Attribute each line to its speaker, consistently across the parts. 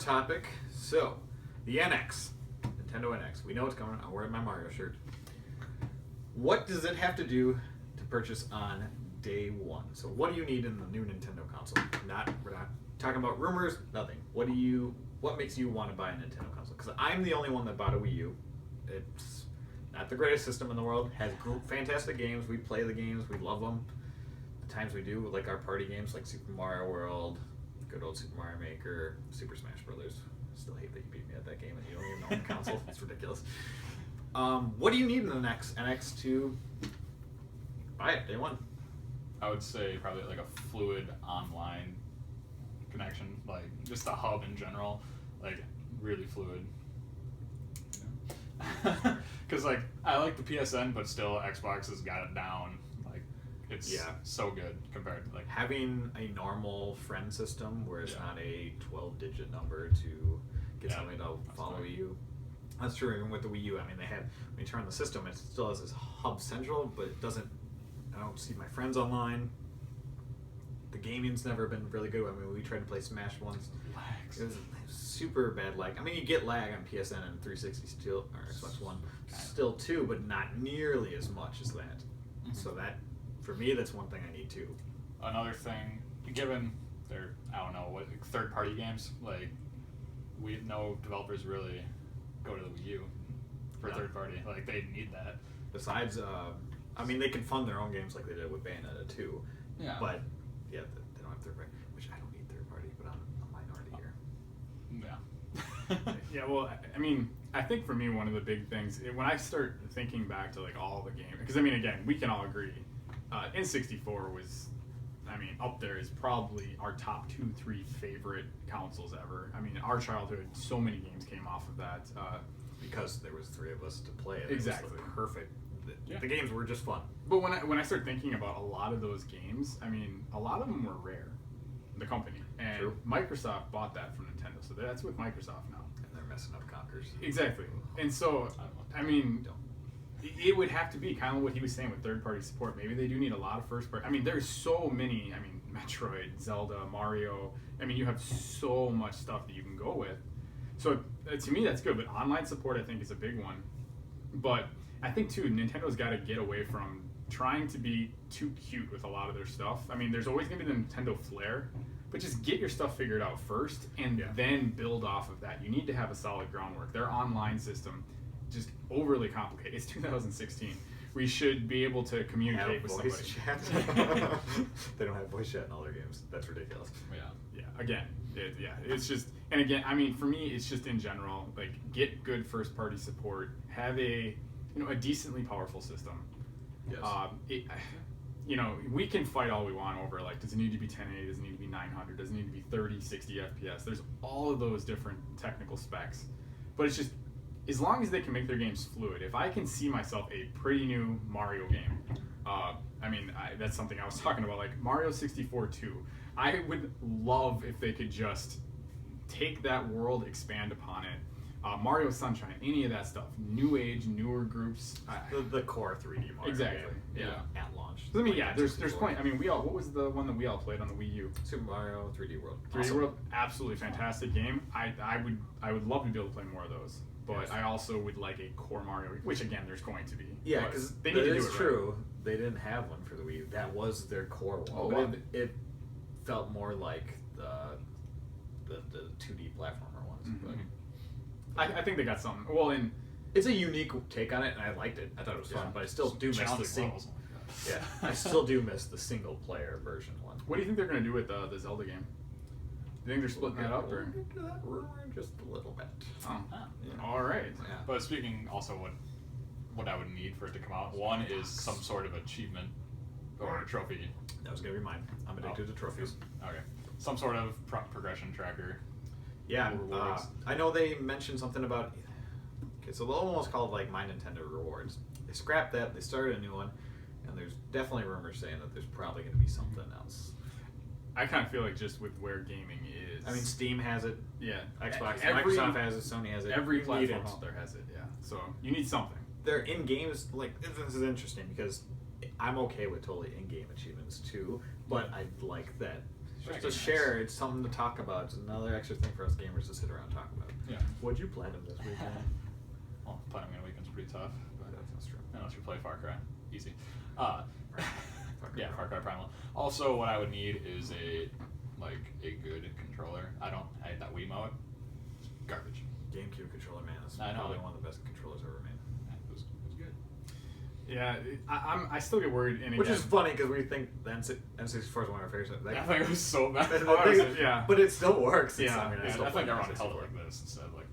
Speaker 1: topic. So, the NX. Nintendo NX. We know it's coming. I'm wearing my Mario shirt. What does it have to do to purchase on day one? So, what do you need in the new Nintendo console? We're not talking about rumors, nothing. What makes you want to buy a Nintendo console? Because I'm the only one that bought a Wii U. It's not the greatest system in the world. Has fantastic games. We play the games. We love them. The times we do, like our party games, like Super Mario World, good old Super Mario Maker, Super Smash Brothers. Still hate that you beat me at that game and you don't even own the console. It's ridiculous. What do you need in the NX to buy it day one?
Speaker 2: I would say probably like a fluid online connection, like just a hub in general, like really fluid. Because like I like the PSN, but still Xbox has got it down. Like it's so good compared to like
Speaker 1: having a normal friend system where it's not a 12-digit number to get somebody to follow you. That's true. Even with the Wii U, I mean, when you turn on the system, it still has this hub central, but it doesn't. I don't see my friends online. The gaming's never been really good. I mean, we tried to play Smash once. It was super bad lag. I mean, you get lag on PSN and 360 still, or Xbox One still too, but not nearly as much as that. Mm-hmm. So that, for me, that's one thing I need too.
Speaker 2: Another thing, given their, I don't know, what third-party games, like, we no developers really go to the Wii U for third-party. Like, they need that.
Speaker 1: Besides, I mean, they can fund their own games like they did with Bayonetta 2.
Speaker 2: Yeah.
Speaker 1: But, they don't have third-party, which I don't need third-party, but I'm a minority here.
Speaker 2: Yeah.
Speaker 3: Yeah, well, I mean, I think for me, one of the big things, when I start thinking back to, like, all the games, because, I mean, again, we can all agree, N64 was, I mean, up there is probably our top 2-3 favorite consoles ever. I mean, our childhood, so many games came off of that.
Speaker 1: Because there was 3 of us to play it.
Speaker 3: Exactly.
Speaker 1: It was perfect. The games were just fun.
Speaker 3: But when I start thinking about a lot of those games, I mean, a lot of them were Rare, the company. And
Speaker 1: True.
Speaker 3: Microsoft bought that from Nintendo, so that's with Microsoft now.
Speaker 1: And they're messing up Conkers.
Speaker 3: Exactly. And so, I mean, it would have to be kind of what he was saying with third-party support. Maybe they do need a lot of first-party. I mean, there's so many. I mean, Metroid, Zelda, Mario. I mean, you have so much stuff that you can go with. So to me, that's good. But online support, I think, is a big one. But I think too, Nintendo's got to get away from trying to be too cute with a lot of their stuff. I mean, there's always going to be the Nintendo flair, but just get your stuff figured out first and then build off of that. You need to have a solid groundwork. Their online system, just overly complicated. It's 2016. We should be able to communicate with somebody.
Speaker 1: Chat. They don't have voice chat in all their games. That's ridiculous.
Speaker 3: Yeah. Again, it's just, and again, I mean, for me, it's just in general, like, get good first-party support. Have a decently powerful system.
Speaker 1: Yes.
Speaker 3: We can fight all we want over, like, does it need to be 1080, does it need to be 900, does it need to be 30, 60 FPS? There's all of those different technical specs. But it's just, as long as they can make their games fluid, if I can see myself a pretty new Mario game, I mean, that's something I was talking about, like Mario 64 2. I would love if they could just take that world, expand upon it. Mario Sunshine, any of that stuff, new age, newer groups.
Speaker 1: The core 3D Mario
Speaker 3: exactly.
Speaker 1: game. At launch.
Speaker 3: I mean, there's plenty. I mean, what was the one that we all played on the Wii U?
Speaker 1: Super Mario 3D World.
Speaker 3: 3D World, absolutely fantastic game. I would love to be able to play more of those. But I also would like a core Mario, which again, there's going to be.
Speaker 1: Yeah, because
Speaker 3: they need to do it.
Speaker 1: It's true. Right. They didn't have one for the Wii U. That was their core one.
Speaker 3: Oh,
Speaker 1: but it felt more like the 2D platformer ones.
Speaker 3: Mm-hmm.
Speaker 1: But
Speaker 3: I think they got something. Well, and
Speaker 1: it's a unique take on it, and I liked it. I thought it was fun, but I still do miss the single. Yeah, I still do miss the single player version one.
Speaker 3: What do you think they're going to do with the Zelda game? Do you think they're splitting that up, or
Speaker 1: into that rumor just a little bit?
Speaker 3: Oh, all right.
Speaker 1: Yeah.
Speaker 2: But speaking also what I would need for it to come out, one is some sort of achievement or a trophy.
Speaker 1: That was gonna be mine. I'm addicted to trophies.
Speaker 2: Okay, some sort of progression tracker.
Speaker 1: Yeah, I know they mentioned something about. Okay, so they'll almost call it like My Nintendo Rewards. They scrapped that. They started a new one, and there's definitely rumors saying that there's probably going to be something else.
Speaker 3: I kind of feel like just with where gaming is.
Speaker 1: I mean, Steam has it.
Speaker 3: Yeah.
Speaker 1: Xbox, Microsoft has it. Sony has it.
Speaker 3: Every platform out there has it. Yeah. So you need something.
Speaker 1: They're in games. Like, this is interesting because I'm okay with totally in-game achievements too, but I'd like that Just to share, it's something to talk about. It's another extra thing for us gamers to sit around and talk about.
Speaker 2: Yeah.
Speaker 1: What'd you platinum this weekend?
Speaker 2: Well, platinum in a weekend's pretty tough. But
Speaker 1: That's true.
Speaker 2: unless you play Far Cry, easy.
Speaker 1: Yeah,
Speaker 2: Far Cry Primal. Also, what I would need is a good controller. I had that Wiimote. It's garbage.
Speaker 1: GameCube controller, man, is
Speaker 2: I know.
Speaker 1: probably one of the best controllers ever made.
Speaker 2: It was good.
Speaker 3: Yeah, I still get worried. And
Speaker 1: Which
Speaker 3: again,
Speaker 1: is funny because we think the N64 is one of our favorites.
Speaker 2: I think it was so bad.
Speaker 3: Yeah.
Speaker 1: But it still works.
Speaker 3: Yeah.
Speaker 1: I mean,
Speaker 2: I
Speaker 1: still
Speaker 2: think
Speaker 1: play
Speaker 2: everyone
Speaker 1: N64.
Speaker 2: held it like this instead of like.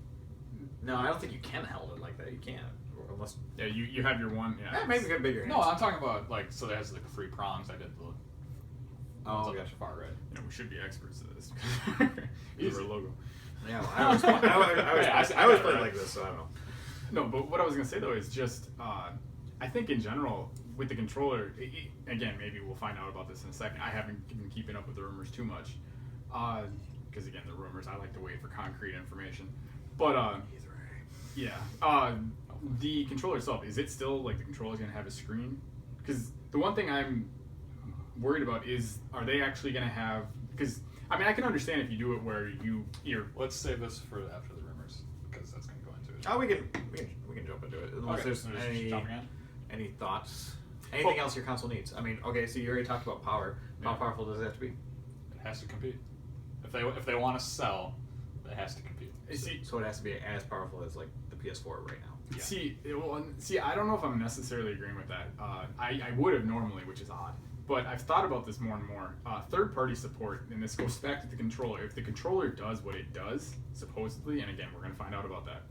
Speaker 1: No, I don't think you can hold it like that. You can't. Unless.
Speaker 3: Yeah, you have your one. Yeah,
Speaker 1: Maybe get bigger hands.
Speaker 2: No, I'm talking about so it has like 3 prongs. I did the.
Speaker 1: Oh,
Speaker 2: ones on
Speaker 1: gotcha.
Speaker 2: the far right.
Speaker 3: You know, we should be experts at this. Use our logo.
Speaker 1: Yeah, well, I always play it like this, so I don't know.
Speaker 3: No, but what I was gonna say though is just I think in general with the controller, again maybe we'll find out about this in a second. I haven't been keeping up with the rumors too much, because again the rumors. I like to wait for concrete information. But the controller itself, is it still like the controller's gonna have a screen? Because the one thing I'm worried about is, are they actually gonna have? Because I mean I can understand if you do it where you're.
Speaker 2: Let's save this for after the rumors because that's going to go into it.
Speaker 1: Oh, we can jump into it unless
Speaker 2: Okay,
Speaker 1: there's
Speaker 2: so just jumping in?
Speaker 1: any thoughts, anything else your console needs. I mean, okay, so you already talked about power. How
Speaker 2: Yeah.
Speaker 1: powerful does it have to be?
Speaker 2: It has to compete. If they want to sell, it has to compete.
Speaker 1: So it has to be as powerful as like the PS4 right now.
Speaker 2: Yeah.
Speaker 3: See, I don't know if I'm necessarily agreeing with that. I would have normally, which is odd. But I've thought about this more and more. Third-party support, and this goes back to the controller. If the controller does what it does, supposedly, and again, we're going to find out about that,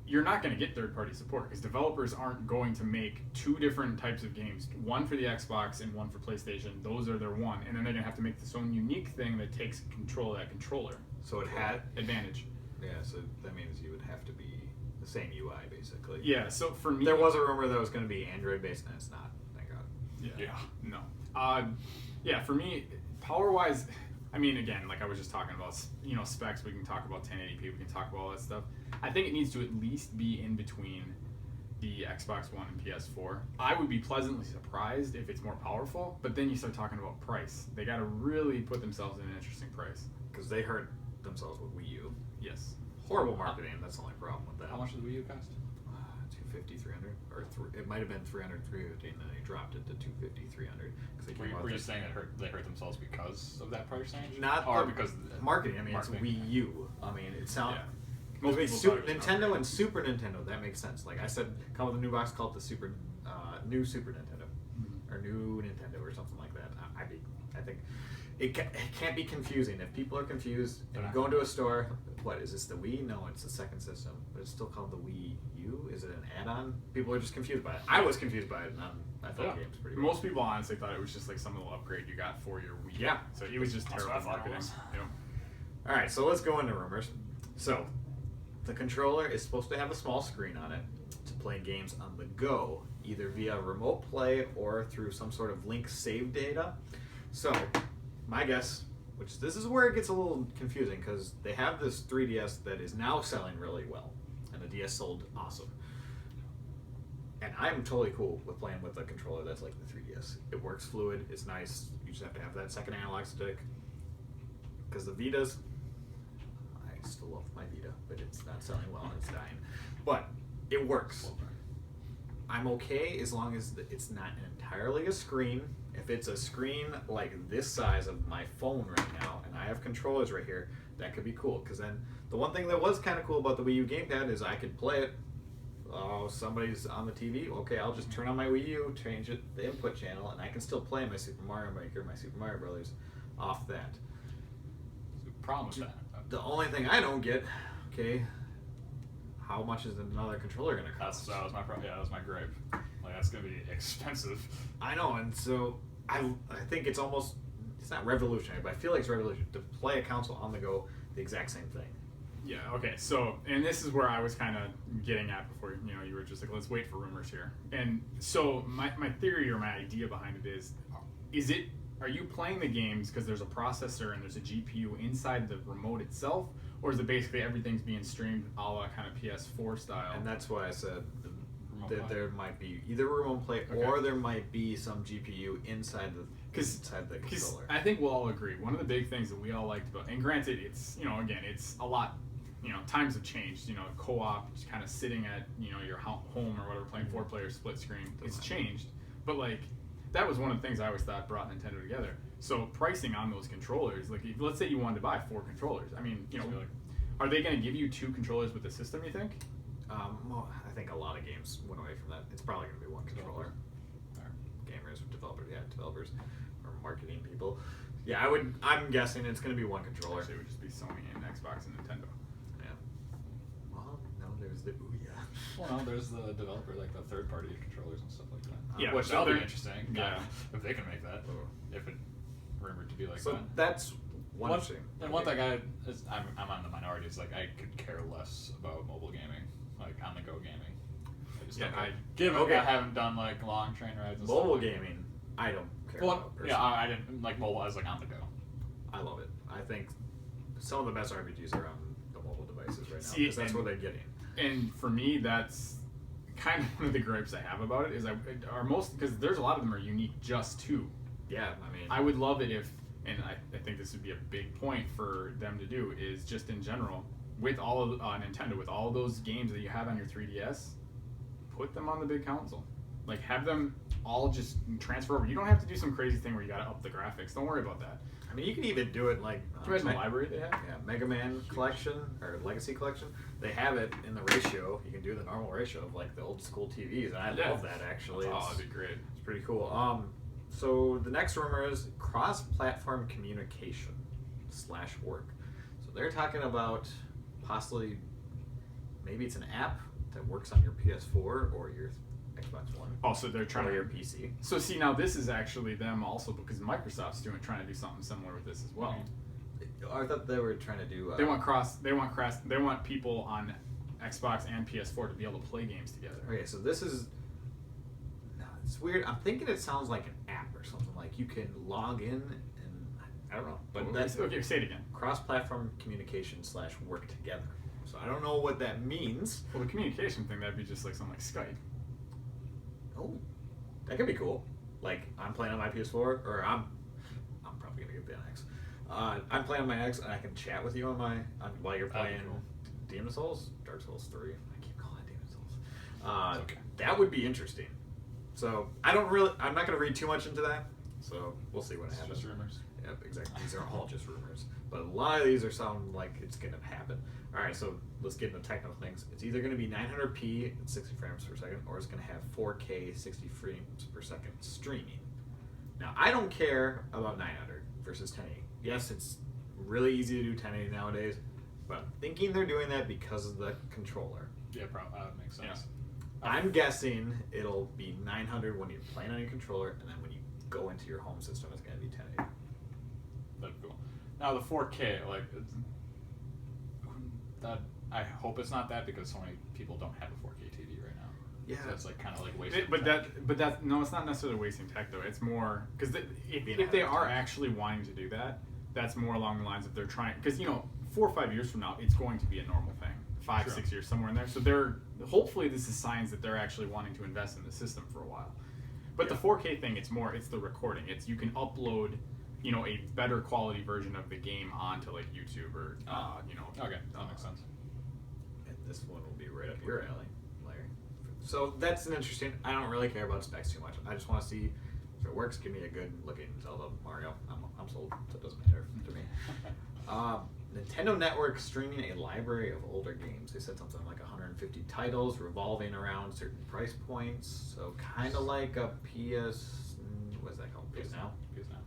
Speaker 3: you're not going to get third-party support because developers aren't going to make 2 different types of games, one for the Xbox and one for PlayStation. Those are their one, and then they're going to have to make this own unique thing that takes control of that controller.
Speaker 1: So it had
Speaker 3: advantage.
Speaker 1: Yeah, so that means you would have to be the same UI basically.
Speaker 3: Yeah. So for me,
Speaker 1: there was a rumor that it was going to be Android-based, and it's not. Thank God.
Speaker 3: Yeah. No. Yeah, for me, power-wise, I mean, again, like I was just talking about, specs, we can talk about 1080p, we can talk about all that stuff. I think it needs to at least be in between the Xbox One and PS4. I would be pleasantly surprised if it's more powerful, but then you start talking about price. They got to really put themselves in an interesting price.
Speaker 1: Because they hurt themselves with Wii U.
Speaker 3: Yes.
Speaker 1: Horrible marketing, that's the only problem with that.
Speaker 2: How much does the Wii U cost?
Speaker 1: 250, 300, or it might have been 300, 350, and then they dropped it to 250, 300.
Speaker 2: Were you saying that they hurt themselves because of that price range?
Speaker 1: Not
Speaker 2: or
Speaker 1: the
Speaker 2: because of the
Speaker 1: marketing. I mean,
Speaker 2: marketing.
Speaker 1: it's Wii U. I mean, it sounds.
Speaker 3: Yeah.
Speaker 1: Most
Speaker 3: Most
Speaker 1: people
Speaker 3: people thought it was
Speaker 1: Nintendo
Speaker 3: not
Speaker 1: and Super Nintendo. That makes sense. Like I said, come with a new box called the new Super Nintendo, or new Nintendo, or something like that. I think it can't be confusing. If people are confused and you go into a store, what is this, the Wii? No, it's the second system, but it's still called the Wii U. Is it an add-on? People are just confused by it. I was confused by it. And I thought the game's pretty.
Speaker 3: Most people honestly thought it was just like some little upgrade you got for your Wii.
Speaker 1: Yeah.
Speaker 3: So it was just
Speaker 2: That's
Speaker 3: terrible
Speaker 2: what I thought it
Speaker 3: marketing.
Speaker 2: was.
Speaker 3: Yeah.
Speaker 1: All right, so let's go into rumors. So, the controller is supposed to have a small screen on it to play games on the go, either via remote play or through some sort of link save data. So, my guess, which this is where it gets a little confusing, because they have this 3DS that is now selling really well, and the DS sold awesome. And I'm totally cool with playing with a controller that's like the 3DS. It works fluid, it's nice, you just have to have that second analog stick. Because the Vitas, I still love my Vita, but it's not selling well and it's dying. But it works. I'm okay as long as it's not entirely a screen. If it's a screen like this size of my phone right now, and I have controllers right here, that could be cool. Because then the one thing that was kind of cool about the Wii U gamepad is I could play it. Oh, somebody's on the TV. Okay, I'll just turn on my Wii U, change it, the input channel, and I can still play my Super Mario Maker, my Super Mario Brothers off that.
Speaker 2: Problem with that.
Speaker 1: The only thing I don't get, okay, how much is another controller gonna cost?
Speaker 2: That was my problem. Yeah, that was my gripe. Like that's gonna be expensive.
Speaker 1: I know, and so I think it's almost, it's not revolutionary, but I feel like it's revolutionary to play a console on the go, the exact same thing.
Speaker 3: Yeah, okay, so, and this is where I was kind of getting at before, you were just like, let's wait for rumors here. And so, my theory or my idea behind it is are you playing the games because there's a processor and there's a GPU inside the remote itself, or is it basically everything's being streamed a la kind of PS4 style?
Speaker 1: And that's why I said that there might be either remote play or there might be some GPU inside the
Speaker 3: Because
Speaker 1: inside the controller.
Speaker 3: I think we'll all agree one of the big things that we all liked about, and granted, it's again, it's a lot. Times have changed. Co-op, just kind of sitting at your home or whatever, playing 4-player split screen. It's changed, but like that was one of the things I always thought brought Nintendo together. So pricing on those controllers, like let's say you wanted to buy 4 controllers. I mean, are they going to give you 2 controllers with the system? You think?
Speaker 1: Well, I think a lot of games went away from that. It's probably going to be one controller. Gamers, developers, or marketing people. Yeah, I'm guessing it's going to be one controller.
Speaker 3: Actually, it would just be Sony and Xbox and Nintendo.
Speaker 1: Yeah. Well, no, there's the Ouya.
Speaker 2: Well, no, there's the developer, like the third-party controllers and stuff like that.
Speaker 3: Yeah,
Speaker 2: which
Speaker 3: so
Speaker 2: that'll be
Speaker 3: they're-
Speaker 2: interesting.
Speaker 3: yeah.
Speaker 2: If they can make that, if it rumored to be like
Speaker 1: So
Speaker 2: that.
Speaker 1: that's one
Speaker 2: One
Speaker 1: thing.
Speaker 2: thing I'm on the minority is like I could care less about mobile gaming, like on the go gaming. I just don't I haven't done like long train rides. And
Speaker 1: Mobile
Speaker 2: stuff.
Speaker 1: gaming, I don't care
Speaker 2: Well,
Speaker 1: about personally.
Speaker 2: yeah, I didn't like mobile as like on the go.
Speaker 1: I love it. I think some of the best RPGs are on the mobile devices right now
Speaker 3: See,
Speaker 1: because that's where they're getting.
Speaker 3: And for me, that's kind of one of the gripes I have about it. Is because there's a lot of them are unique just to.
Speaker 1: Yeah, I mean,
Speaker 3: I would love it if, and I think this would be a big point for them to do, is just in general, with all of Nintendo, with all of those games that you have on your 3DS, put them on the big console. Like, have them all just transfer over. You don't have to do some crazy thing where you gotta up the graphics. Don't worry about that.
Speaker 1: I mean, you can even do it like
Speaker 3: Can you imagine the library they have?
Speaker 1: Yeah, Mega Man collection or Legacy collection. They have it in the ratio. You can do the normal ratio of like the old school TVs, and I love that actually.
Speaker 3: Oh, that'd be great.
Speaker 1: It's pretty cool. So the next rumor is cross-platform communication / work. So they're talking about possibly maybe it's an app that works on your PS4 or your Xbox One.
Speaker 3: Also, they're trying
Speaker 1: or
Speaker 3: to
Speaker 1: your PC.
Speaker 3: So see, now this is actually them also because Microsoft's trying to do something similar with this as well.
Speaker 1: I thought they were trying to do.
Speaker 3: They want people on Xbox and PS4 to be able to play games together.
Speaker 1: Okay, so this is. No, it's weird. I'm thinking it sounds like an app or something. Like you can log in and I don't know, but that's
Speaker 3: Okay, say it again.
Speaker 1: cross-platform communication / work together. So I don't know what that means.
Speaker 3: Well, the communication thing, that'd be just like something like Skype.
Speaker 1: Oh, that could be cool. Like I'm playing on my PS4, or I'm probably gonna get the NX. I'm playing on my X, and I can chat with you while you're playing Demon Souls, Dark Souls 3. I keep calling it Demon Souls.
Speaker 2: Okay.
Speaker 1: That would be interesting. So I'm not gonna read too much into that. So we'll see what happens.
Speaker 2: Just rumors.
Speaker 1: Yep, exactly. These are all just rumors, but a lot of these are sounding like it's gonna happen. All right, so let's get into technical things. It's either gonna be 900p at 60 frames per second, or it's gonna have 4K 60 frames per second streaming. Now, I don't care about 900 versus 1080. Yes, it's really easy to do 1080 nowadays, but I'm thinking they're doing that because of the controller.
Speaker 2: Yeah, probably that makes sense.
Speaker 3: Yeah.
Speaker 1: I'm guessing it'll be 900 when you're playing on your controller, and then when you go into your home system, it's gonna be 1080.
Speaker 2: That'd be cool. Now the 4K, like that. I hope it's not that because so many people don't have a 4K TV right now.
Speaker 1: Yeah.
Speaker 2: So it's like kind of like wasting.
Speaker 3: But no, it's not necessarily wasting tech though. It's more because if they are actually wanting to do that, that's more along the lines of they're trying. Because 4 or 5 years from now, it's going to be a normal thing. 5, 6 years, somewhere in there. So hopefully this is signs that they're actually wanting to invest in the system for a while. But the 4K thing, it's the recording. It's you can upload, a better quality version of the game onto like YouTube or
Speaker 2: Okay, that makes sense.
Speaker 1: And this one will be right up your alley, Larry. So that's an interesting. I don't really care about specs too much. I just want to see if it works. Give me a good looking Zelda Mario. I'm sold. So it doesn't matter to me. Nintendo Network streaming a library of older games. They said something like 150 titles revolving around certain price points. So kind of like a PS. What's that called? PS Now.
Speaker 2: PS Now.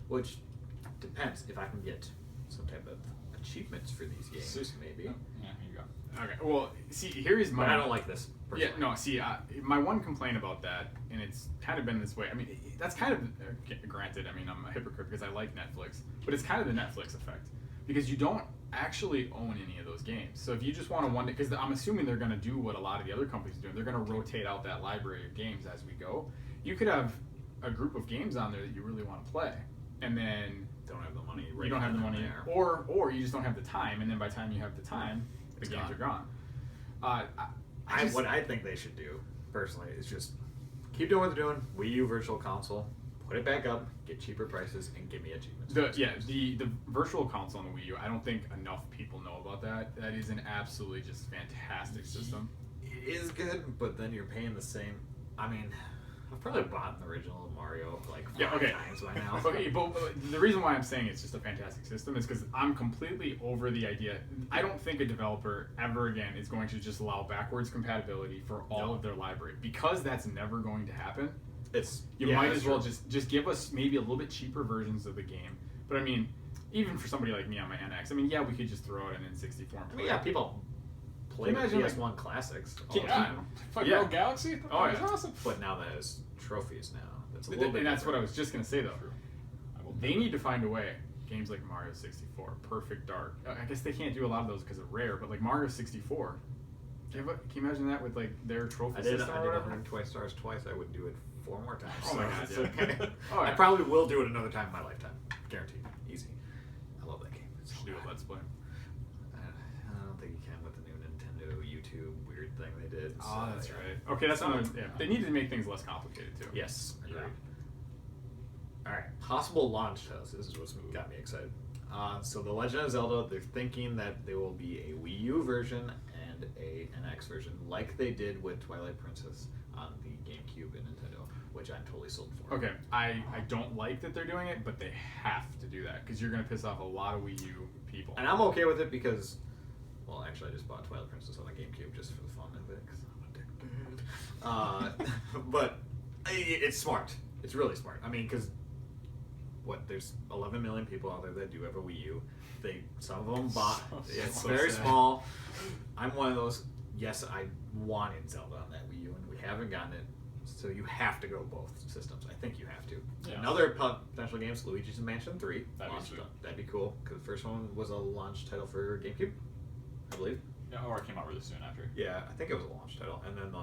Speaker 1: Which depends if I can get some type of achievements for these games, maybe.
Speaker 2: Oh, yeah, here you go.
Speaker 3: Okay. Well, see, here is my.
Speaker 1: But I don't like this.
Speaker 3: Yeah,
Speaker 1: Personally.
Speaker 3: no, see, my one complaint about that, and it's kind of been this way. I mean, that's kind of granted. I mean, I'm a hypocrite because I like Netflix, but it's kind of the Netflix effect because you don't actually own any of those games. So if you just want to because I'm assuming they're going to do what a lot of the other companies are doing. They're going to rotate out that library of games as we go. You could have a group of games on there that you really want to play, and then
Speaker 1: Don't have the money.
Speaker 3: you don't have the money,
Speaker 1: there.
Speaker 3: or you just don't have the time, and then by the time you have the time, the games are gone. What
Speaker 1: I think they should do, personally, is just keep doing what they're doing. Wii U Virtual Console, put it back up, get cheaper prices, and give me achievements.
Speaker 3: The virtual console on the Wii U, I don't think enough people know about that. That is an absolutely just fantastic system.
Speaker 1: It is good, but then you're paying the same. I mean, I've probably bought an original Mario like 5 times by now.
Speaker 3: Okay, but the reason why I'm saying it's just a fantastic system is because I'm completely over the idea. I don't think a developer ever again is going to just allow backwards compatibility for all of their library, because that's never going to happen. You might as well just give us maybe a little bit cheaper versions of the game. But I mean, even for somebody like me on my NX, I mean, yeah, we could just throw out an N64 and play.
Speaker 1: People play the PS1 classics all the time.
Speaker 2: Rogue Galaxy?
Speaker 3: Oh,
Speaker 2: That was awesome.
Speaker 1: But now that is trophies now. That's a
Speaker 3: And
Speaker 1: little bit
Speaker 3: that's what
Speaker 1: different.
Speaker 3: I was just going to say, though. They need to find a way. Games like Mario 64, Perfect Dark. I guess they can't do a lot of those because of Rare, but like Mario 64. Can you imagine that with like their trophy
Speaker 1: I did
Speaker 3: system or
Speaker 1: 120 stars twice. I would do it 4 more times.
Speaker 3: Oh my God,
Speaker 1: it's
Speaker 3: yeah.
Speaker 1: okay.
Speaker 3: Oh, yeah.
Speaker 1: I probably will do it another time in my lifetime. Guaranteed. Easy. I love that game. It's so
Speaker 3: Should do
Speaker 1: good.
Speaker 3: a Let's Play.
Speaker 1: I don't think you can with the new Nintendo YouTube weird thing they did.
Speaker 3: Oh,
Speaker 1: so,
Speaker 3: that's
Speaker 1: yeah.
Speaker 3: right. Okay, that's another. Yeah, they need to make things less complicated too.
Speaker 1: Yes. Agreed.
Speaker 3: Yeah.
Speaker 1: All right. Possible launch titles. This is what's got me excited. So the Legend of Zelda, they're thinking that there will be a Wii U version and a NX version, like they did with Twilight Princess on the GameCube and Nintendo, which I'm totally sold for.
Speaker 3: Okay, I don't like that they're doing it, but they have to do that because you're going to piss off a lot of Wii U people.
Speaker 1: And I'm okay with it because, well, actually, I just bought Twilight Princess on the GameCube just for the fun of it because I'm addicted. But it's smart. It's really smart. I mean, because there's 11 million people out there that do have a Wii U. Some of them bought. It's
Speaker 3: so
Speaker 1: very
Speaker 3: sad.
Speaker 1: small. I'm one of those. Yes, I wanted Zelda on that Wii U, and we haven't gotten it. So you have to go both systems. I think you have to.
Speaker 2: Yeah.
Speaker 1: Another potential game is Luigi's Mansion 3.
Speaker 2: That'd be sweet.
Speaker 1: That'd be cool because the first one was a launch title for GameCube, I believe.
Speaker 2: Yeah, or it came out really soon after.
Speaker 1: Yeah, I think it was a launch title, and then the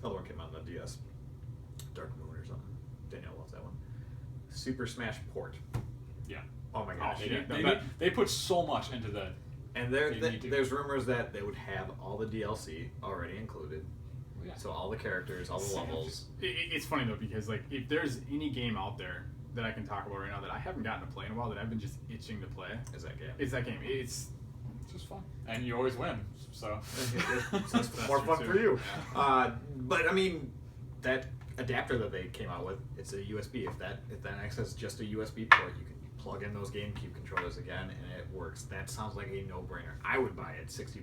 Speaker 1: other one came out on the DS, Dark Moon or something. Danielle loves that one. Super Smash Port.
Speaker 2: Yeah.
Speaker 1: Oh my gosh.
Speaker 2: They put so much into the.
Speaker 1: And there's rumors that they would have all the DLC already included.
Speaker 2: Yeah.
Speaker 1: So all the characters, all the levels.
Speaker 3: It's funny though because like if there's any game out there that I can talk about right now that I haven't gotten to play in a while that I've been just itching to play,
Speaker 1: Is that game?
Speaker 3: it's that game. It's
Speaker 2: just fun, and you always win. So
Speaker 1: That's more fun for you. But I mean, that adapter that they came out with, it's a USB. If that NX has just a USB port, you can plug in those GameCube controllers again, and it works. That sounds like a no-brainer. I would buy it $60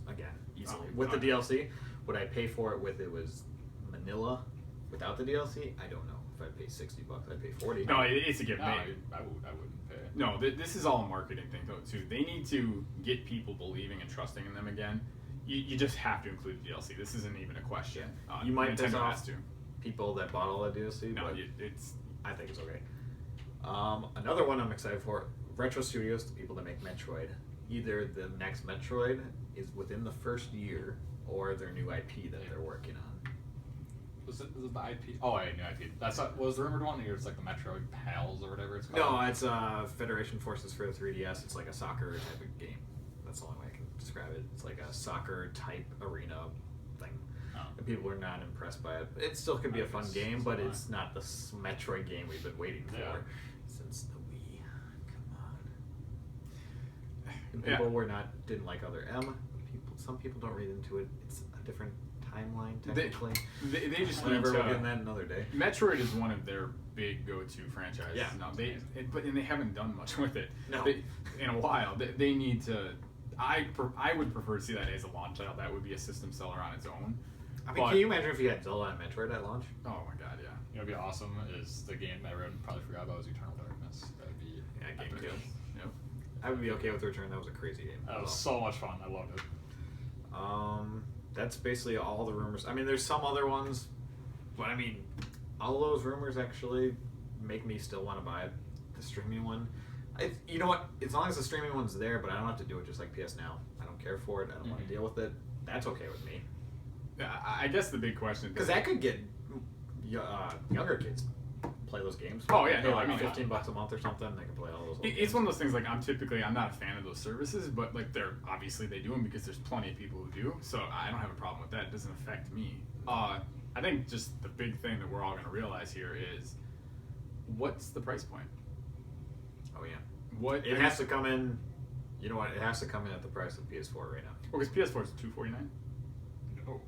Speaker 1: again, easily. With the DLC, would I pay for it with it was Manila without the DLC? I don't know. If I'd pay $60, I'd pay $40.
Speaker 3: no, it's a gift.
Speaker 2: no, I wouldn't pay it.
Speaker 3: No, this is all a marketing thing though too. They need to get people believing and trusting in them again. You just have to include the DLC. This isn't even a question.
Speaker 1: You might piss
Speaker 3: Nintendo
Speaker 1: off
Speaker 3: has to.
Speaker 1: people that bought all that DLC,
Speaker 3: No,
Speaker 1: but
Speaker 3: it's
Speaker 1: I think it's okay. Another one I'm excited for, Retro Studios, the people that make Metroid. Either the next Metroid is within the first year, or their new IP that they're working on.
Speaker 2: Was it the IP? Oh, I knew IP. That's not, was the rumored one? Or it's like the Metroid Pals or whatever it's called.
Speaker 1: No, it's Federation Forces for the 3DS. It's like a soccer type of game. That's the only way I can describe it. It's like a soccer type arena thing.
Speaker 2: Oh.
Speaker 1: And people are not impressed by it. It still could be a fun game, but
Speaker 2: fine.
Speaker 1: it's not the Metroid game we've been waiting for
Speaker 2: Yeah.
Speaker 1: since the Wii. Come on. And people didn't like other M. Some people don't read into it. It's a different timeline technically.
Speaker 3: They just
Speaker 1: Whatever,
Speaker 3: need
Speaker 1: we'll
Speaker 3: to.
Speaker 1: get in that another day.
Speaker 3: Metroid is one of their big go-to franchises.
Speaker 1: Yeah.
Speaker 3: No, and they haven't done much with it.
Speaker 1: No.
Speaker 3: In a while. They need to. I would prefer to see that as a launch title. That would be a system seller on its own.
Speaker 1: I mean, can you imagine if you had Zelda and Metroid at launch?
Speaker 3: Oh my god, yeah.
Speaker 2: You know, what'd be awesome is the game everyone probably forgot about was Eternal Darkness. That'd be
Speaker 1: Game
Speaker 2: epic.
Speaker 1: 2.
Speaker 3: Yep.
Speaker 1: I would be okay with Return. That was a crazy game.
Speaker 2: That was so much fun. I loved it.
Speaker 1: That's basically all the rumors. I mean, there's some other ones, but I mean, all those rumors actually make me still want to buy it. The streaming one, you know what? As long as the streaming one's there, but I don't have to do it just like PS Now. I don't care for it. I don't want to deal with it. That's okay with me.
Speaker 3: I guess the big question
Speaker 1: Because that could get younger kids play those games.
Speaker 3: Oh, yeah,
Speaker 1: Pay
Speaker 3: no,
Speaker 1: like
Speaker 3: I mean,
Speaker 1: $15 a month or something. They can play all those.
Speaker 3: It's one of those things like I'm not a fan of those services, but like they're obviously they do them because there's plenty of people who do. So I don't have a problem with that. It doesn't affect me. I think just the big thing that we're all going to realize here is what's the price point?
Speaker 1: Oh yeah.
Speaker 3: What
Speaker 1: It has to come in. You know what? It has to come in at the price of PS4 right now.
Speaker 3: Well, because PS4 is $249.
Speaker 2: Oh.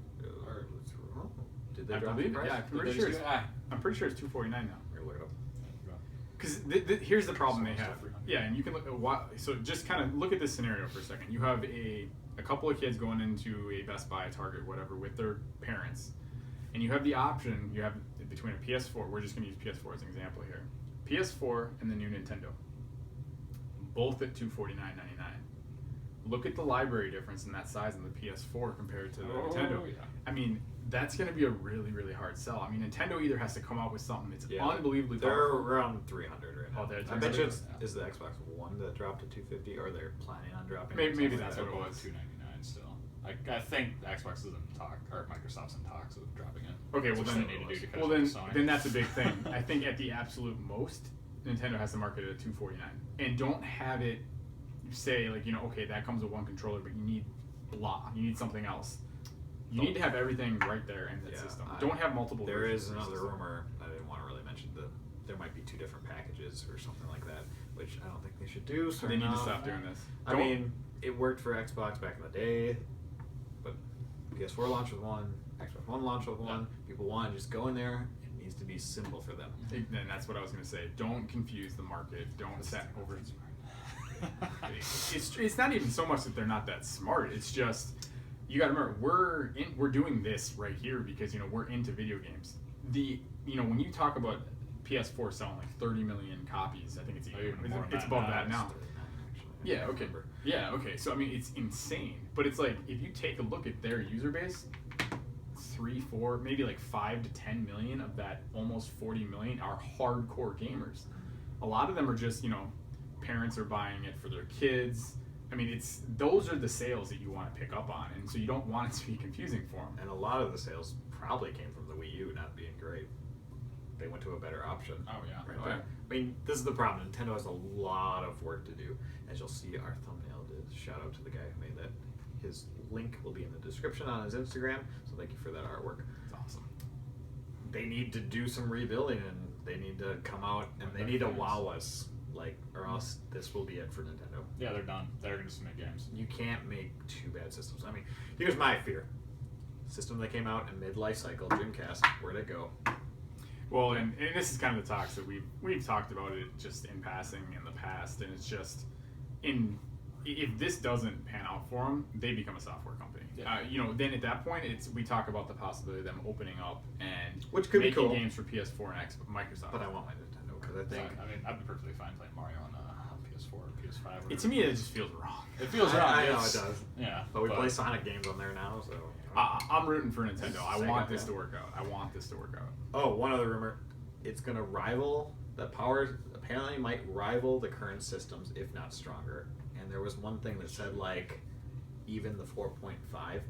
Speaker 1: Did they
Speaker 3: I
Speaker 1: drop the
Speaker 3: believe it.
Speaker 1: price?
Speaker 3: Yeah, I'm pretty sure it's $249 now.
Speaker 1: We're gonna look it up.
Speaker 3: Because here's the problem they have.
Speaker 2: 300.
Speaker 3: Yeah, and you can look at so just kind of look at this scenario for a second. You have a couple of kids going into a Best Buy, Target, whatever, with their parents, and you have the option. You have between a PS4. We're just going to use PS4 as an example here. PS4 and the new Nintendo, both at $249.99. Look at the library difference in that size in the PS4 compared to the Nintendo.
Speaker 2: Yeah.
Speaker 3: I mean, that's going to be a really, really hard sell. I mean, Nintendo either has to come out with something that's
Speaker 1: Yeah,
Speaker 3: unbelievably
Speaker 1: They're
Speaker 3: powerful.
Speaker 1: around 300 right now.
Speaker 3: Oh, they're
Speaker 1: I bet you it's,
Speaker 3: 300.
Speaker 1: is the Xbox One that dropped to 250, or they're planning on dropping.
Speaker 3: Maybe
Speaker 1: it, something
Speaker 3: that's
Speaker 1: like
Speaker 3: what
Speaker 1: that.
Speaker 3: it was.
Speaker 2: $299 still. I think Xbox is in talk, or Microsoft's in talks of dropping it.
Speaker 3: Okay, well
Speaker 2: Which
Speaker 3: then,
Speaker 2: they need to do to catch
Speaker 3: well
Speaker 2: up
Speaker 3: then,
Speaker 2: with Sony.
Speaker 3: then that's a big thing. I think at the absolute most, Nintendo has to market it at $249, and don't have it say like, you know, okay, that comes with one controller, but you need blah, you need something else. You need to have everything right there in the system. Don't have multiple.
Speaker 1: There
Speaker 3: versions
Speaker 1: is
Speaker 3: of the
Speaker 1: another
Speaker 3: system.
Speaker 1: rumor. I didn't want to really mention that there might be 2 different packages or something like that, which I don't think they should do. So
Speaker 3: They need to stop doing this.
Speaker 1: I mean, it worked for Xbox back in the day, but PS4 launched with one, Xbox One launched with one. People want to just go in there. It needs to be simple for them.
Speaker 3: And that's what I was going to say. Don't confuse the market. Don't set over. It's not even so much that they're not that smart. It's just you got to remember we're doing this right here because we're into video games. When you talk about PS4 selling like 30 million copies, I think it's it's above that now. Yeah. Okay. Yeah. Okay. So I mean, it's insane. But it's like if you take a look at their user base, 3, 4, maybe like 5 to 10 million of that almost 40 million are hardcore gamers. A lot of them are just parents are buying it for their kids. I mean, those are the sales that you want to pick up on, and so you don't want it to be confusing for them.
Speaker 1: And a lot of the sales probably came from the Wii U not being great. They went to a better option.
Speaker 2: Oh yeah.
Speaker 1: Right there. I mean, this is the problem. Nintendo has a lot of work to do. As you'll see, our thumbnail did. Shout out to the guy who made that. His link will be in the description on his Instagram, so thank you for that artwork.
Speaker 3: It's awesome.
Speaker 1: They need to do some rebuilding, and they need to come out, and they need to wow us, or else this will be it for Nintendo.
Speaker 2: Yeah, they're done. They're going to submit games.
Speaker 1: You can't make 2 bad systems. I mean, here's my fear. System that came out in mid-life cycle, Dreamcast, where'd it go?
Speaker 3: Well, and this is kind of the talks that we've talked about it just in passing in the past, and it's just if this doesn't pan out for them, they become a software company.
Speaker 2: Yeah.
Speaker 3: Then at that point, we talk about the possibility of them opening up and
Speaker 1: Which could be
Speaker 3: making
Speaker 1: cool.
Speaker 3: games for PS4 and Microsoft.
Speaker 1: But I want my Nintendo because I think
Speaker 2: I mean, I'd be perfectly fine playing Mario on PS4 or PS5.
Speaker 3: To me, it just feels wrong.
Speaker 2: It feels
Speaker 1: I
Speaker 2: wrong.
Speaker 1: know it
Speaker 2: It's-
Speaker 1: does.
Speaker 2: Yeah.
Speaker 1: But we play Sonic games on there now, so.
Speaker 3: I'm rooting for Nintendo. I
Speaker 1: Sega,
Speaker 3: want this
Speaker 1: yeah.
Speaker 3: to work out. I want this to work out.
Speaker 1: Oh, one other rumor. It's going to rival, the power apparently might rival the current systems, if not stronger. And there was one thing that said, even the 4.5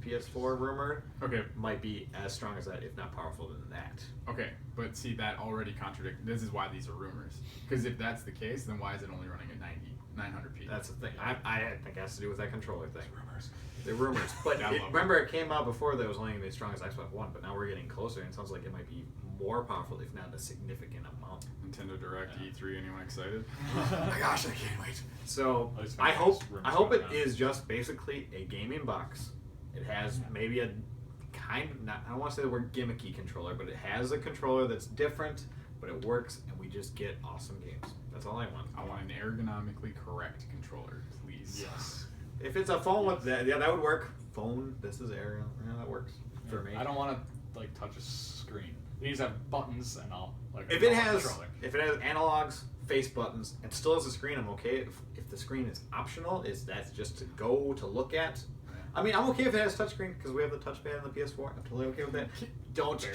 Speaker 1: PS4 rumor
Speaker 3: Okay.
Speaker 1: might be as strong as that, if not powerful than that.
Speaker 3: Okay, but see, that already contradicts. This is why these are rumors. Because if that's the case, then why is it only running at 900p?
Speaker 1: That's the thing. I think it has to do with that controller thing.
Speaker 2: Rumors.
Speaker 1: They're rumors. But
Speaker 3: I love
Speaker 1: remember, it came out before that it was only going to be as strong as Xbox One, but now we're getting closer, and it sounds like it might be more powerful, if not a significant amount.
Speaker 3: Nintendo Direct
Speaker 2: Yeah.
Speaker 3: E3. Anyone excited?
Speaker 1: Oh my gosh, I can't wait. So
Speaker 2: At least
Speaker 1: I
Speaker 2: when
Speaker 1: hope
Speaker 2: those rumors
Speaker 1: I hope
Speaker 2: go
Speaker 1: it
Speaker 2: down.
Speaker 1: is just basically a gaming box. It has maybe a I don't want to say the word gimmicky controller, but it has a controller that's different, but it works, and we just get awesome games. That's all I want.
Speaker 3: I want an ergonomically correct controller, please.
Speaker 2: Yes.
Speaker 1: If it's a phone with that, yeah, that would work. Phone, this is Ariel. Yeah, that works for me.
Speaker 2: I don't want to touch a screen. These have buttons and all.
Speaker 1: If it has analogs, face buttons, and still has a screen, I'm okay. If the screen is optional, that's just to go to look at. I mean, I'm okay if it has touchscreen because we have the touchpad on the PS4. I'm totally okay with that. Don't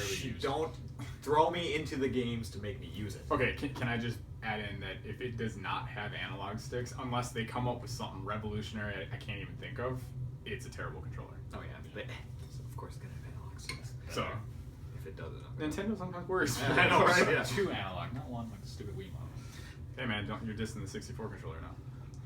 Speaker 1: throw me into the games to make me use it.
Speaker 3: Okay, can I just add in that if it does not have analog sticks, unless they come up with something revolutionary I can't even think of, it's a terrible controller.
Speaker 1: Oh yeah, of course it's gonna have analog sticks.
Speaker 3: So
Speaker 1: if it doesn't,
Speaker 3: Nintendo sometimes worries.
Speaker 1: I know, right? Yeah.
Speaker 2: 2 analog, not one like the stupid Wiimote.
Speaker 3: Hey man, you're dissing the 64 controller now.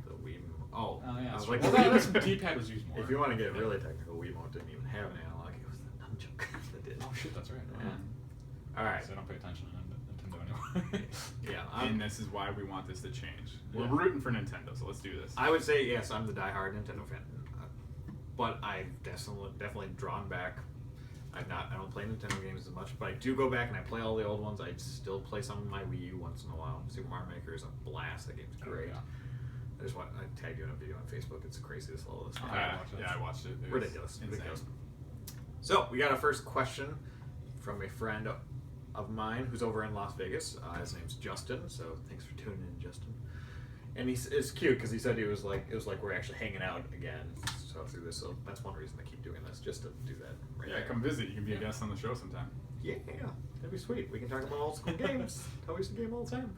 Speaker 1: The Wii. Oh,
Speaker 2: Oh yeah.
Speaker 1: I was
Speaker 2: Well,
Speaker 1: like,
Speaker 2: that's D-pad was used more.
Speaker 1: if you want to get really technical, Wiimote didn't even have an analog. It was the nunchuck that did.
Speaker 2: Oh shit, that's right.
Speaker 1: Yeah. All right.
Speaker 2: So I don't pay attention to Nintendo anymore.
Speaker 1: Yeah.
Speaker 3: and this is why we want this to change.
Speaker 1: Yeah.
Speaker 3: We're rooting for Nintendo, so let's do this.
Speaker 1: I would say yes. I'm the diehard Nintendo fan, but I've definitely drawn back. I don't play Nintendo games as much, but I do go back and I play all the old ones. I still play some of my Wii U once in a while. Super Mario Maker is a blast. That game's great.
Speaker 2: Oh, yeah.
Speaker 1: I tagged you in a video on Facebook. It's the craziest level of this game.
Speaker 3: I watched it. It was
Speaker 1: Ridiculous.
Speaker 3: insane.
Speaker 1: Ridiculous. So we got a first question from a friend of mine who's over in Las Vegas. His name's Justin. So thanks for tuning in, Justin. And it's cute because he said it was like we're actually hanging out again. So through this, so that's one reason I keep doing this, just to do that. Right
Speaker 3: Yeah,
Speaker 1: there.
Speaker 3: come visit. You can be a guest on the show sometime.
Speaker 1: Yeah, that'd be sweet. We can talk about old school games. I used to game all the time.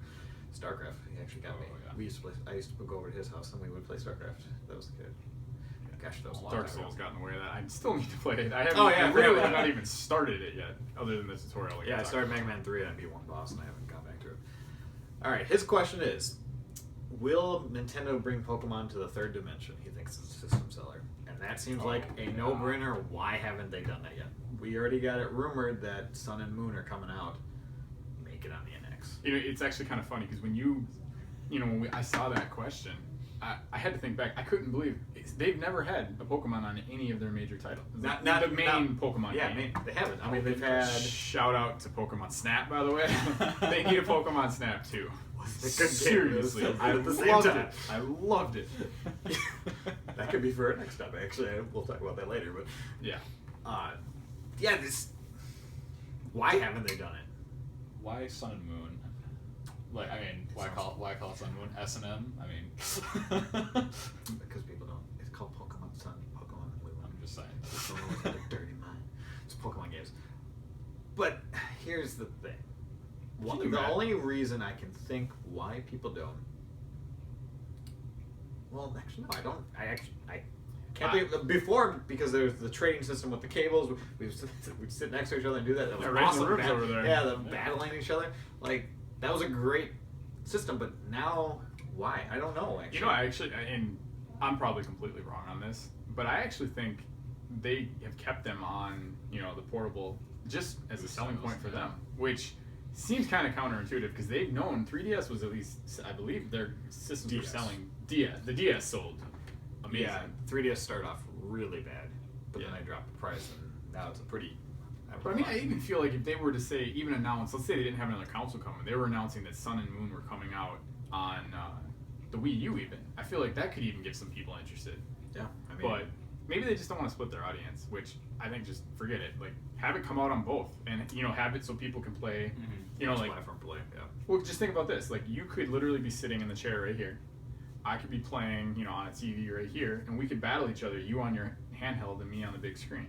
Speaker 1: StarCraft. He actually got me.
Speaker 2: yeah.
Speaker 1: We used to play. I used to go over to his house and we would play StarCraft. That was good. Gosh, that was a long
Speaker 3: Dark
Speaker 1: time
Speaker 3: Souls
Speaker 1: ago.
Speaker 3: got in the way of that. I still need to play it. I haven't.
Speaker 1: Oh, yeah,
Speaker 3: I literally
Speaker 1: yeah.
Speaker 3: have not even started it yet, other than the tutorial. like
Speaker 1: Yeah, I
Speaker 3: talked
Speaker 1: started
Speaker 3: about.
Speaker 1: Mega Man 3 and I beat one boss and I haven't gone back to it. Alright, his question is, will Nintendo bring Pokemon to the third dimension? He thinks it's a system seller. And that seems like a no-brainer. Why haven't they done that yet? We already got it rumored that Sun and Moon are coming out. Make it on the NX.
Speaker 3: You know, it's actually kind of funny because when I saw that question, I had to think back. I couldn't believe they've never had a Pokemon on any of their major titles.
Speaker 1: Not
Speaker 3: the main Pokemon
Speaker 1: Yeah,
Speaker 3: game.
Speaker 1: they haven't. I mean, they've had...
Speaker 3: Shout out to Pokemon Snap, by the way. They need a Pokemon Snap too.
Speaker 1: It's a good game.
Speaker 3: Seriously,
Speaker 1: It was
Speaker 3: I
Speaker 1: at the same
Speaker 3: loved
Speaker 1: time.
Speaker 3: it. I loved it.
Speaker 1: That could be for our next up, actually. We'll talk about that later. But
Speaker 3: Yeah.
Speaker 1: this... Why haven't they done it?
Speaker 2: Why Sun and Moon? Like, I mean, why call it Sun and Moon? S&M? I mean,
Speaker 1: Because people don't... It's called Pokemon Sun, Pokemon Moon.
Speaker 2: I'm just saying.
Speaker 1: Just don't know what's got a dirty mind. It's Pokemon games. But here's the thing. The only reason I can think why people don't... Well, actually, no, I don't. I can't be... Before, because there's the trading system with the cables, we'd sit next to each other and do that. That was
Speaker 3: Yeah, right in the
Speaker 1: awesome.
Speaker 3: rooms over there.
Speaker 1: Yeah, battling each other. Like, that was a great system, but now, why? I don't know, actually.
Speaker 3: You know, and I'm probably completely wrong on this, but I actually think they have kept them on, the portable just as a selling point for them, which seems kind of counterintuitive because they've known 3DS was at least, I believe, their systems were
Speaker 1: DS.
Speaker 3: selling. The DS sold amazing.
Speaker 1: Yeah, 3DS started off really bad, but then
Speaker 3: Yeah.
Speaker 1: I dropped the price, and now it's a pretty...
Speaker 3: But I mean, I even feel like if they were to say, even announce, let's say they didn't have another console coming, they were announcing that Sun and Moon were coming out on the Wii U even. I feel like that could even get some people interested.
Speaker 1: Yeah, I mean...
Speaker 3: But maybe they just don't want to split their audience, which I think just forget it. Like, have it come out on both, and have it so people can play. Like,
Speaker 1: platform play, yeah.
Speaker 3: well, just think about this. Like, you could literally be sitting in the chair right here. I could be playing, on a TV right here, and we could battle each other. You on your handheld and me on the big screen.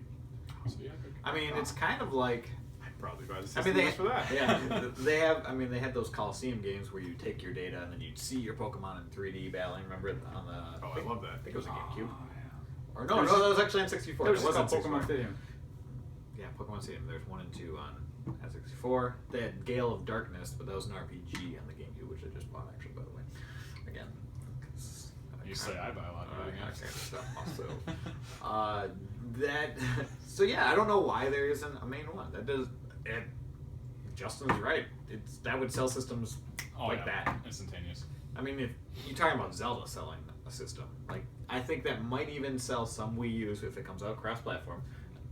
Speaker 2: So, yeah,
Speaker 1: I mean, it's kind of like...
Speaker 3: I'd probably buy the
Speaker 1: I
Speaker 3: system
Speaker 1: mean,
Speaker 3: just for that.
Speaker 1: Yeah, they have. I mean, they had those Coliseum games where you take your data and then you'd see your Pokemon in 3D battling. Remember on the?
Speaker 3: Oh, I love that.
Speaker 1: I think it was a GameCube.
Speaker 3: Oh,
Speaker 1: Or no, that was actually on 64.
Speaker 3: That was
Speaker 1: It
Speaker 3: just
Speaker 1: wasn't
Speaker 3: called
Speaker 1: 64.
Speaker 3: Pokemon Stadium.
Speaker 1: Yeah, Pokemon Stadium. There's 1 and 2 on N64. They had Gale of Darkness, but that was an RPG on the GameCube, which I just bought actually, by the way. Again, 'cause
Speaker 2: You say I buy a lot of video games.
Speaker 1: kind of stuff also. So yeah, I don't know why there isn't a main one. That does. Justin's right. That would sell systems like that.
Speaker 2: Instantaneous.
Speaker 1: I mean, if you're talking about Zelda selling a system, like I think that might even sell some Wii U's if it comes out cross-platform.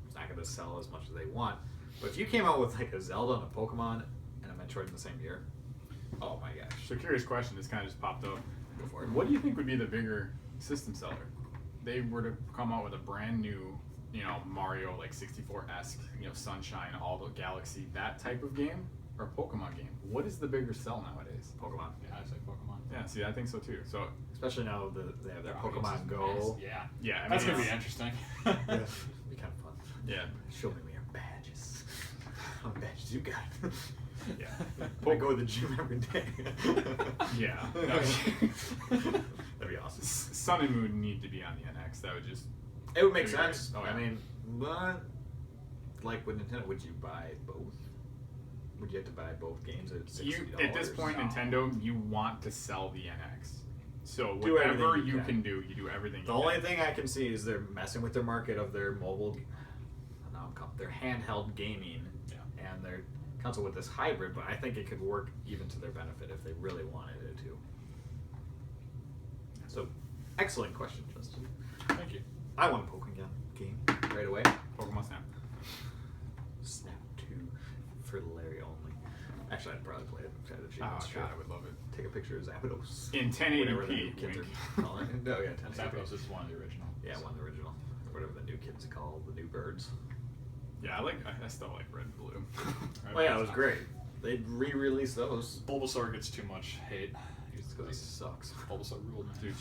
Speaker 1: It's not going to sell as much as they want. But if you came out with like a Zelda and a Pokemon and a Metroid in the same year, oh my gosh,
Speaker 3: So, curious question. This kind of just popped up.
Speaker 1: go for it.
Speaker 3: What do you think would be the bigger system seller? They were to come out with a brand new, Mario like 64-esque, Sunshine, all the Galaxy, that type of game, or a Pokemon game. What is the bigger sell nowadays?
Speaker 1: Pokemon.
Speaker 2: Yeah, I say Pokemon.
Speaker 3: Yeah, see, I think so too. So,
Speaker 1: Especially now they have their
Speaker 2: Their
Speaker 1: Pokemon
Speaker 2: audience is
Speaker 1: Go.
Speaker 2: massive. Yeah.
Speaker 3: yeah, I mean,
Speaker 2: That's going to
Speaker 3: it's-
Speaker 2: be interesting.
Speaker 1: Yeah, it'd be kind of fun.
Speaker 3: Yeah,
Speaker 1: Show me your badges. How many badges you got?
Speaker 3: yeah.
Speaker 1: I go to the gym every day.
Speaker 3: Yeah.
Speaker 1: That'd be awesome.
Speaker 3: Sun and Moon need to be on the NX. That would just.
Speaker 1: It would make
Speaker 3: That'd be great.
Speaker 1: sense.
Speaker 3: Oh, yeah.
Speaker 1: I mean, but like with Nintendo, would you buy both? Would you have to buy both games at $60?
Speaker 3: At this point, Nintendo, you want to sell the NX. So
Speaker 1: Do everything
Speaker 3: whatever
Speaker 1: you
Speaker 3: you
Speaker 1: can.
Speaker 3: can do, you do everything.
Speaker 1: The
Speaker 3: you
Speaker 1: only
Speaker 3: can.
Speaker 1: thing I can see is they're messing with their market of their mobile, their handheld gaming,
Speaker 2: Yeah.
Speaker 1: and they're console with this hybrid, but I think it could work even to their benefit if they really wanted it to. So, excellent question, Justin.
Speaker 2: Thank you.
Speaker 1: I want a Pokemon game right away.
Speaker 3: Pokemon Snap.
Speaker 1: Snap 2 for Larry only. Actually, I'd probably play it.
Speaker 3: Oh god, I would love it.
Speaker 1: Take a picture of Zapdos.
Speaker 3: In
Speaker 1: Whatever the new
Speaker 3: 1080p.
Speaker 1: kids
Speaker 3: wink.
Speaker 1: are calling it. No, yeah, 1080p.
Speaker 2: Zapdos is one of the original.
Speaker 1: Yeah, one of the original. Whatever the new kids call the new birds.
Speaker 3: Yeah, I still like red and blue.
Speaker 1: Oh yeah, it was great. They re-released those.
Speaker 2: Bulbasaur gets too much hate.
Speaker 1: Because he sucks.
Speaker 2: Bulbasaur ruled, man.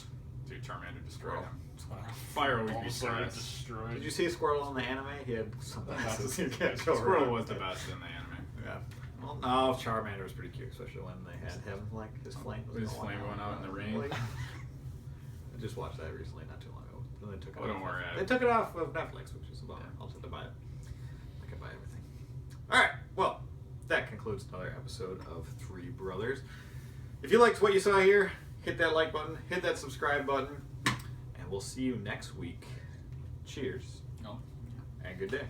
Speaker 3: Dude, Charmander destroyed him.
Speaker 2: Wow.
Speaker 3: Fire always be
Speaker 2: Bulbasaur
Speaker 3: stressed.
Speaker 2: destroyed.
Speaker 1: Did you see Squirtle in the anime? He had some glasses. You can't go
Speaker 3: Squirrel
Speaker 1: around
Speaker 3: was
Speaker 1: with
Speaker 3: the
Speaker 1: it.
Speaker 3: best in the anime.
Speaker 1: Yeah. Well, no, Charmander was pretty cute, especially when they had him, like, his flame was
Speaker 3: His flame going out in the rain.
Speaker 1: Like, I just watched that recently, not too long ago. Then they took it
Speaker 3: Oh,
Speaker 1: off.
Speaker 3: don't worry,
Speaker 1: They took it off of Netflix, which is a bummer.
Speaker 3: Yeah.
Speaker 1: I'll have to buy it. I can buy everything. Alright, well, that concludes another episode of 3 Brothers. If you liked what you saw here, hit that like button, hit that subscribe button, and we'll see you next week. Cheers.
Speaker 2: No.
Speaker 1: And good day.